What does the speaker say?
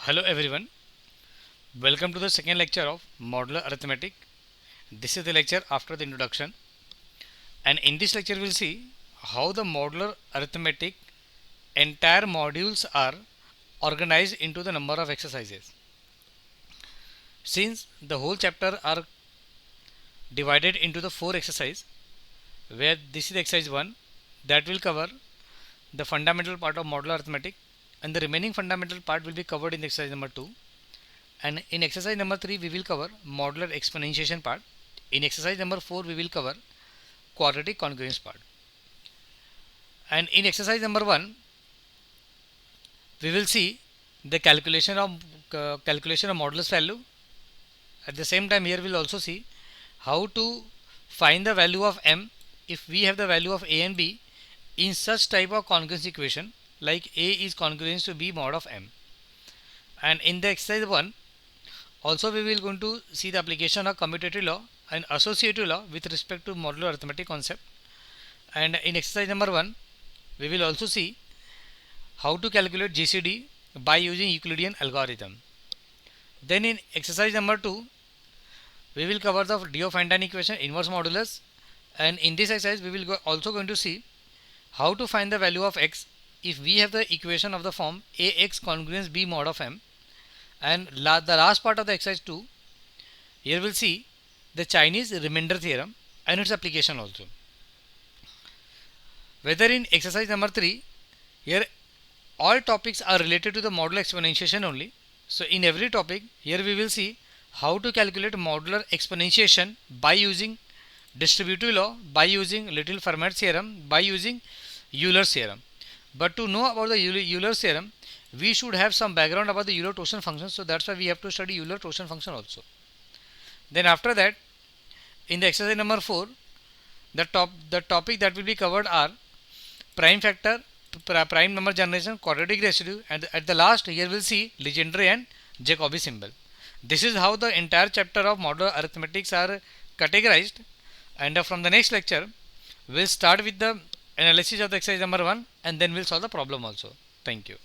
Hello everyone, welcome to the second lecture of modular arithmetic. This is the lecture after the introduction, and in this lecture we'll see how the modular arithmetic entire modules are organized into the number of exercises. Since the whole chapter are divided into the 4 exercises, where this is exercise 1 that will cover the fundamental part of modular arithmetic, and the remaining fundamental part will be covered in exercise number 2. And in exercise number 3 we will cover modular exponentiation part. In exercise number 4 we will cover quadratic congruence part. And in exercise number 1 we will see the calculation of modulus value. At the same time here we will also see how to find the value of m if we have the value of a and b in such type of congruence equation like a is congruent to b mod of m. And in the exercise 1 also we will going to see the application of commutative law and associative law with respect to modular arithmetic concept. And in exercise number 1 we will also see how to calculate GCD by using Euclidean algorithm. Then in exercise number 2 we will cover the Diophantine equation inverse modulus, and in this exercise we will also going to see how to find the value of x if we have the equation of the form ax congruence b mod of m. And the last part of the exercise 2, here we'll see the Chinese remainder theorem and its application also. Whether in exercise number 3, here all topics are related to the modular exponentiation only. So in every topic here we will see how to calculate modular exponentiation by using distributive law, by using Little Fermat theorem, by using Euler's theorem. But to know about the Euler's theorem, we should have some background about the Euler-Torsion function, so that's why we have to study Euler-Torsion function also. Then after that, in the exercise number 4, the topic that will be covered are prime factor, prime number generation, quadratic residue, and at the last here we'll see Legendre and Jacobi symbol. This is how the entire chapter of modular arithmetics are categorized, and from the next lecture we'll start with the analysis of the exercise number 1 and then we'll solve the problem also. Thank you.